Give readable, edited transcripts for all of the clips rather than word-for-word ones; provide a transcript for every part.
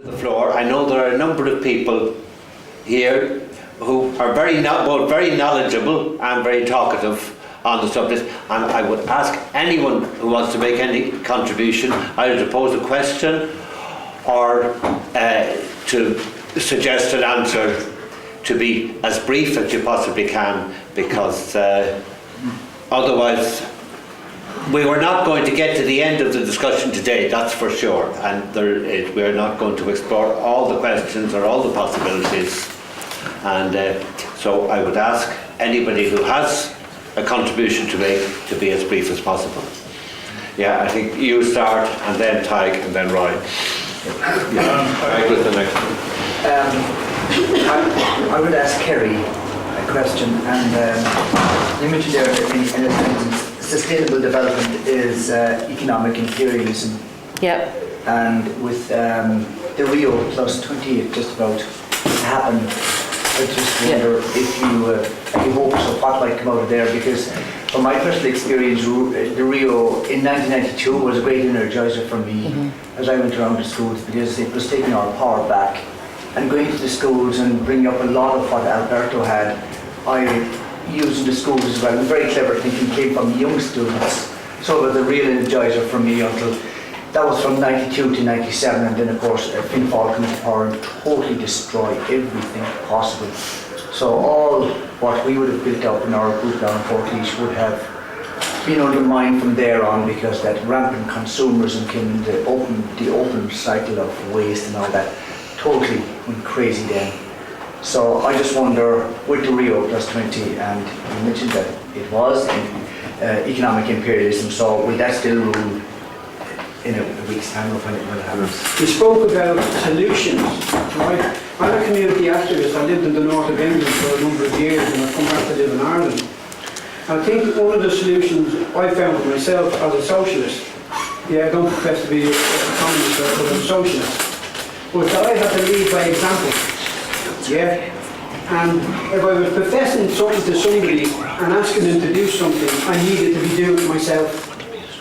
The floor. I know there are a number of people here who are very knowledgeable and very talkative on the subject, and I would ask anyone who wants to make any contribution either to pose a question or to suggest an answer to be as brief as you possibly can, because otherwise we were not going to get to the end of the discussion today, that's for sure, and we're not going to explore all the questions or all the possibilities. And so I would ask anybody who has a contribution to make to be as brief as possible. Yeah, I think you start, and then Tig, and then Roy. Tig with the next one. I would ask Kerry a question, and you mentioned there in a sentence, sustainable development is economic imperialism. Yep. And with the Rio plus 20 just about to happen, I just wonder if you any hopes of what might come out of there, because from my personal experience, the Rio in 1992 was a great energizer for me as I went around the schools, because it was taking our power back and going to the schools and bringing up a lot of what Alberto had. I used in the schools as well, and very clever thinking came from young students. So it was a real energizer for me until that was from 92 to 97, and then of course Finn Fall came to power and totally destroyed everything possible. So all what we would have built up in our group down in Portlaoise would have been undermined from there on, because that rampant consumerism came in, the open cycle of waste and all that totally went crazy then. So I just wonder, with the Rio plus 20, and you mentioned that it was economic imperialism, so will that still rule in a week's time or when it will happen? You spoke about solutions, right? I'm a community activist. I lived in the north of England for a number of years, and I've come back to live in Ireland. I think one of the solutions I found for myself as a socialist, I don't profess to be a communist, but I'm a socialist, was that I had to lead by example. And if I was professing something to somebody and asking them to do something, I needed to be doing it myself.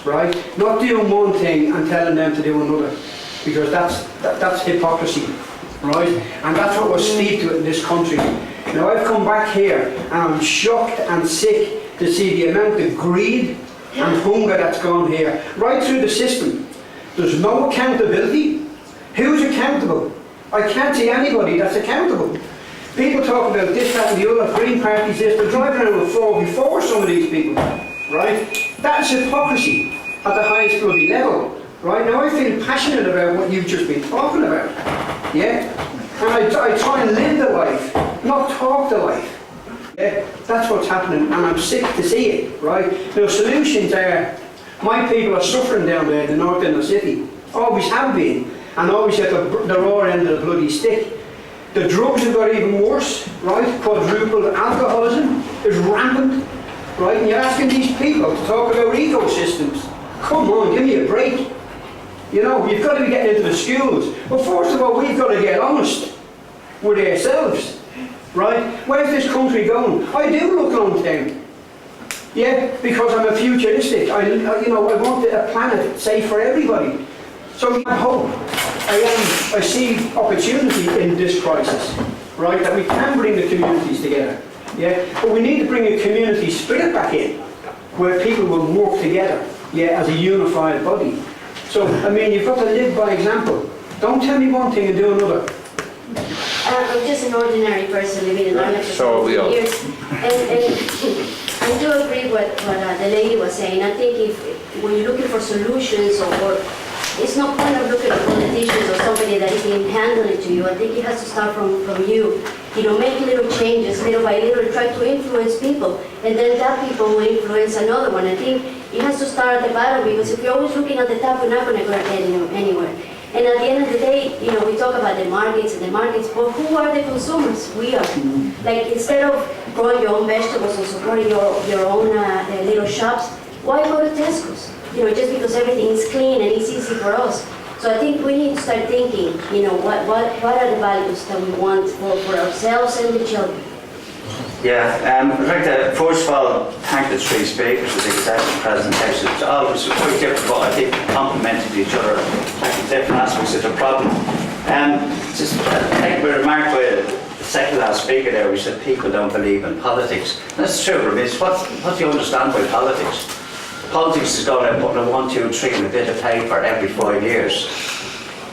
Right? Not doing one thing and telling them to do another, because that's hypocrisy, right? And that's what was steeped to it in this country. Now I've come back here and I'm shocked and sick to see the amount of greed and hunger that's gone here, right through the system. There's no accountability. Who's accountable? I can't see anybody that's accountable. People talk about this, that and the other, Green Parties this, they're driving around with 4x4, some of these people, right? That's hypocrisy at the highest bloody level, right? Now I feel passionate about what you've just been talking about, and I try and live the life, not talk the life. That's what's happening, and I'm sick to see it, right? Now solutions are, my people are suffering down there in the north end of the city, always have been, and always at the raw end of the bloody stick. The drugs have got even worse, right? Quadrupled alcoholism is rampant, right? And you're asking these people to talk about ecosystems. Come on, give me a break. You know, you've got to be getting into the schools. But first of all, we've got to get honest with ourselves, right? Where's this country going? I do look long term. Because I'm a futuristic. I want a planet safe for everybody. So I hope, I see opportunity in this crisis, right? That we can bring the communities together, But we need to bring a community spirit back in, where people will work together, as a unified body. So, I mean, you've got to live by example. Don't tell me one thing and do another. I'm just an ordinary person living in Ireland for 40 years. And I do agree with what the lady was saying. I think when you're looking for solutions or it's not point of looking at politicians or somebody that can handle it to you. I think it has to start from you. Make little changes, little by little, try to influence people, and then that people will influence another one. I think it has to start at the bottom, because if you're always looking at the top, we're not going to get anywhere. And at the end of the day, we talk about the markets, but who are the consumers? We are. Like, instead of growing your own vegetables or supporting your own little shops, why go to Tesco's? Just because everything is clean and it's easy for us. So I think we need to start thinking, what are the values that we want for ourselves and the children? I'd like to first of all thank the three speakers for the excellent presentations. All was quite different, but I think complemented each other, tackling different aspects of the problem. Just take a remark by the second last speaker there, we said people don't believe in politics. That's true, I mean, what do you understand by politics? Politics is going out putting a 1, 2, 3 in a bit of paper every 5 years.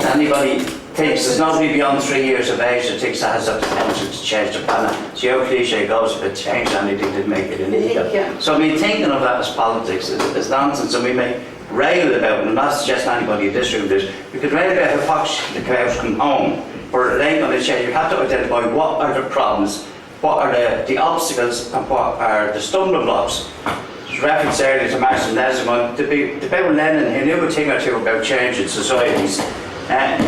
Anybody thinks, there's nobody beyond 3 years of age that thinks that has the potential to change the planet. See how cliche goes, if it changed anything, to make it illegal. Yeah. So I mean, thinking of that as politics is nonsense, and we may rail about it, and I'm not suggesting anybody in this room does. We could rail about hypocrisy, the cows come home, but it ain't going to change. You have to identify what are the problems, what are the obstacles, and what are the stumbling blocks. Reference earlier to Marx and Lenin, the about Lenin, he knew a thing or two about changing societies.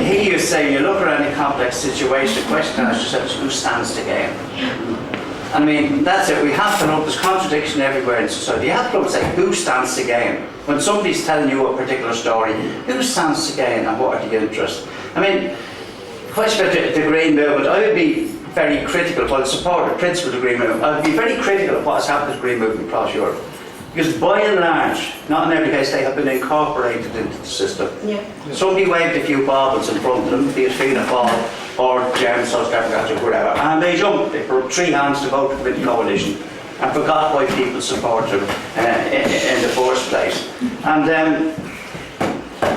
He used to say, you look at any complex situation, the question to ask yourself is who stands to gain? And I mean, that's it, we have to look, there's contradiction everywhere in society. You have to look and say, who stands to gain? When somebody's telling you a particular story, who stands to gain and what are the interests? I mean, question about the Green Movement, I would be very critical, while I support the principle of the Green Movement, I would be very critical of what has happened to the Green Movement across Europe. Because by and large, not in every case, they have been incorporated into the system. Yeah. Somebody waved a few baubles in front of them, be it Fianna Fáil or German Social Democrats or whatever, and they jumped. They put 3 hands to vote with the coalition and forgot why people supported them in the first place. And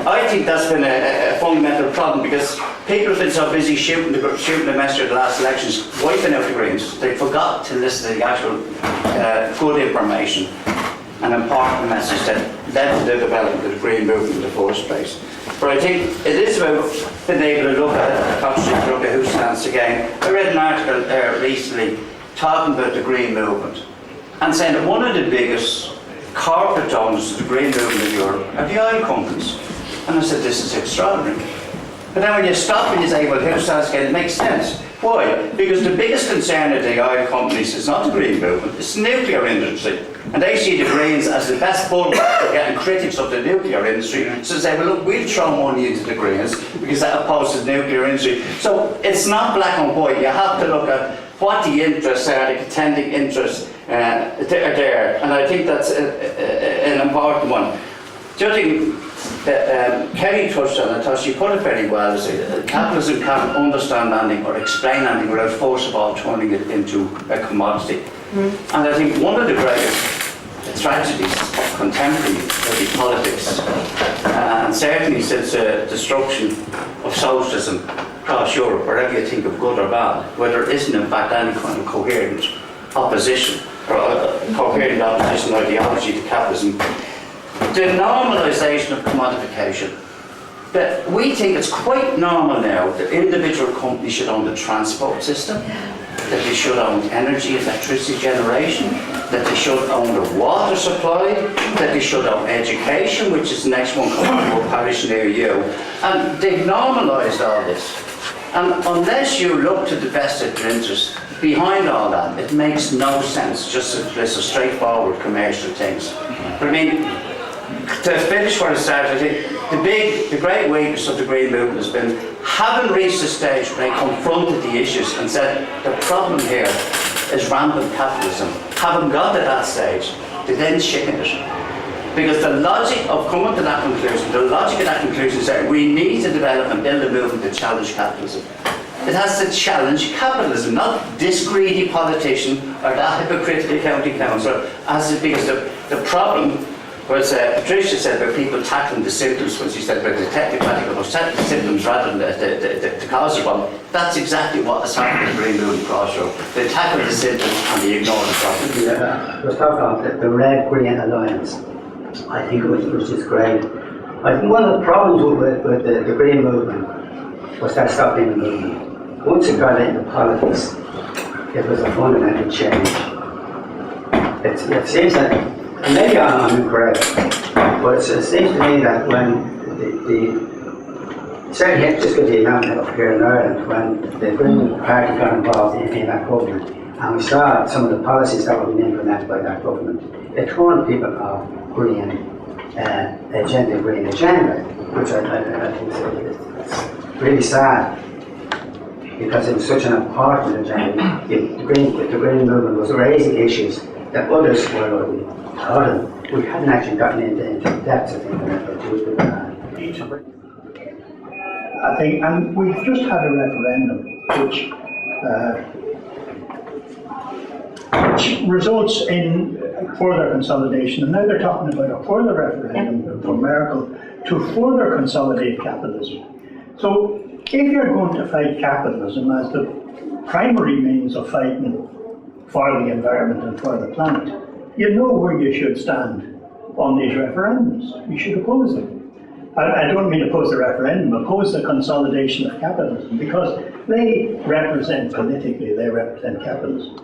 I think that's been a fundamental problem, because people have been so busy shooting the messenger of the last elections, wiping out the Greens, they forgot to listen to the actual good information an important message that led to the development of the Green Movement in the first place. But I think it is about being able to look at who stands to gain. I read an article recently talking about the Green Movement and saying that one of the biggest corporate owners of the Green Movement in Europe are the oil companies. And I said, this is extraordinary. But then when you stop and you say, well, who stands to gain, it makes sense. Why? Because the biggest concern of the oil companies is not the Green Movement, it's the nuclear industry. And they see the Greens as the best bulwark for getting critics of the nuclear industry. So they say, well look, we'll throw money into the Greens because that opposes the nuclear industry. So it's not black and white. You have to look at what the interests are, the contending interests are there. And I think that's an important one. The other thing that Kerry touched on, I thought she put it very well, is capitalism can't understand anything or explain anything without first of all turning it into a commodity. And I think one of the greatest tragedies of contemporary politics, and certainly since the destruction of socialism across Europe, wherever you think of good or bad, where there isn't in fact any kind of coherent opposition or coherent opposition ideology to capitalism, the normalisation of commodification. That we think it's quite normal now that individual companies should own the transport system, that they should own energy, electricity generation, that they should own the water supply, that they should own education, which is the next one coming to a parish near you. And they've normalised all this. And unless you look to the vested interest behind all that, it makes no sense, just as a straightforward commercial things. But I mean, to finish where I started, I think the great weakness of the Green Movement has been having reached a stage where they confronted the issues and said the problem here is rampant capitalism. Having got to that stage, they then chickened it. Because the logic of coming to that conclusion, the logic of that conclusion is that we need to develop and build a movement to challenge capitalism. It has to challenge capitalism, not this greedy politician or that hypocritical county councillor, because the problem was Patricia said about people tackling the symptoms when she said about the technocratic approach, tackling the symptoms rather than the cause of the problem. That's exactly what has happened in the Green Movement across Europe. They tackle the symptoms and they ignore the problem. Yeah, was talking about the Red-Green Alliance, I think which is great. I think one of the problems with the Green Movement was that stopped being a movement. Once it got into politics, it was a fundamental change. It seems that, and maybe I'm incorrect, but it seems to me that when certainly just got the example up here in Ireland, when the Green Party got involved in that government, and we saw some of the policies that were being implemented by that government, it turned people off green agenda, which I think is really sad, because it was such an important agenda. The Green Movement was raising issues that others were already thought of. We hadn't actually gotten into the depths of things that I think, and we've just had a referendum which results in further consolidation, and now they're talking about a further referendum for Merkel to further consolidate capitalism. So if you're going to fight capitalism as the primary means of fighting for the environment and for the planet, you know where you should stand on these referendums. You should oppose them. I don't mean oppose the referendum, oppose the consolidation of capitalism, because they represent politically, they represent capitalism.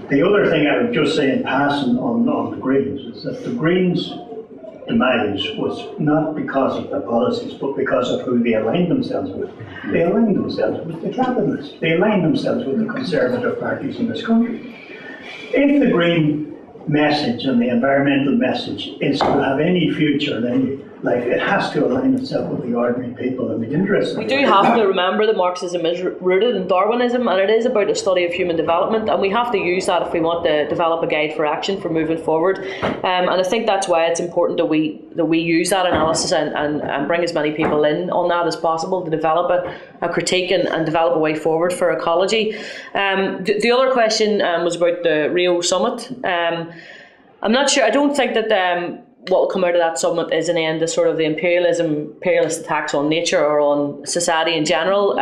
The other thing I would just say in passing on the Greens is that the Greens' demise was not because of their policies, but because of who they aligned themselves with. They aligned themselves with the capitalists. They aligned themselves with the conservative parties in this country. If the Green message and the environmental message is to have any future in any life, it has to align itself with the ordinary people and the interests. We do have to remember that Marxism is rooted in Darwinism, and it is about a study of human development, and we have to use that if we want to develop a guide for action for moving forward. And I think that's why it's important that we use that analysis and bring as many people in on that as possible to develop a critique and develop a way forward for ecology. The other question was about the Rio summit. I'm not sure. I don't think that what will come out of that summit is an end to sort of the imperialist attacks on nature or on society in general.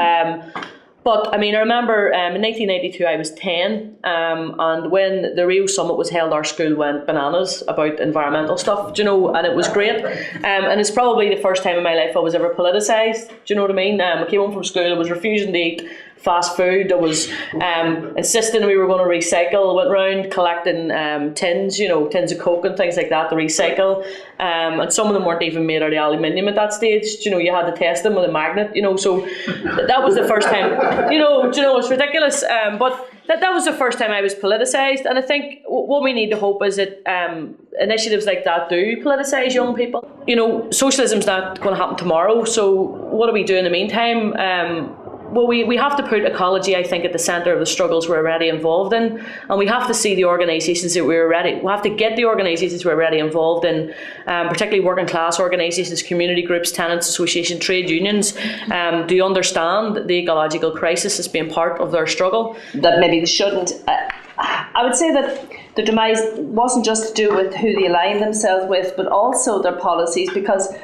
But I mean, I remember in 1992 I was 10, and when the Rio summit was held, our school went bananas about environmental stuff, do you know, and it was great. And it's probably the first time in my life I was ever politicised, do you know what I mean? I came home from school, I was refusing to eat fast food, I was insisting we were going to recycle, went round collecting tins, you know, tins of Coke and things like that to recycle, and some of them weren't even made out of aluminium at that stage, you know, you had to test them with a magnet, you know, so that was the first time, you know, it's ridiculous, but that was the first time I was politicised, and I think what we need to hope is that initiatives like that do politicise young people. You know, socialism's not going to happen tomorrow, so what do we do in the meantime? Well, we have to put ecology, I think, at the centre of the struggles we're already involved in, and we have to see the organisations that we have to get the organisations we're already involved in, particularly working class organisations, community groups, tenants associations, trade unions, do understand the ecological crisis as being part of their struggle. That maybe they shouldn't. I would say that the demise wasn't just to do with who they aligned themselves with, but also their policies, because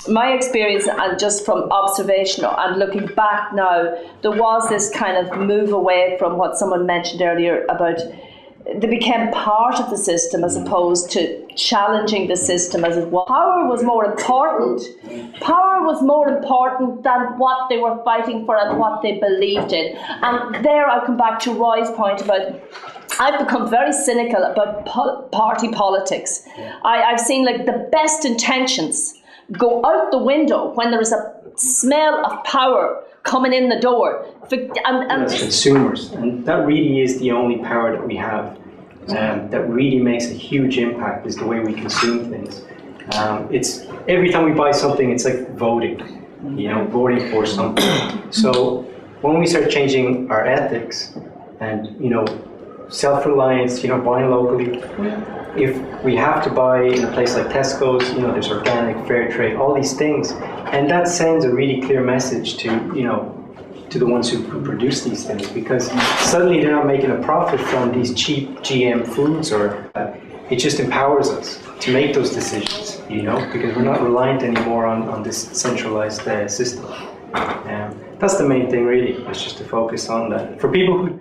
my experience, and just from observation and looking back now, there was this kind of move away from what someone mentioned earlier about they became part of the system as opposed to challenging the system as it was. Power was more important. Power was more important than what they were fighting for and what they believed in. And there I come back to Roy's point about I've become very cynical about party politics. I've seen like the best intentions go out the window when there is a smell of power coming in the door. And as consumers, and that really is the only power that we have. That really makes a huge impact is the way we consume things. It's every time we buy something, it's like voting, you know, voting for something. So when we start changing our ethics and, you know, self-reliance, you know, buying locally, if we have to buy in a place like Tesco's, you know, there's organic, fair trade, all these things, and that sends a really clear message to, you know, to the ones who produce these things, because suddenly they're not making a profit from these cheap GM foods, or it just empowers us to make those decisions, you know, because we're not reliant anymore on this centralized system. That's the main thing really, is just to focus on that. For people who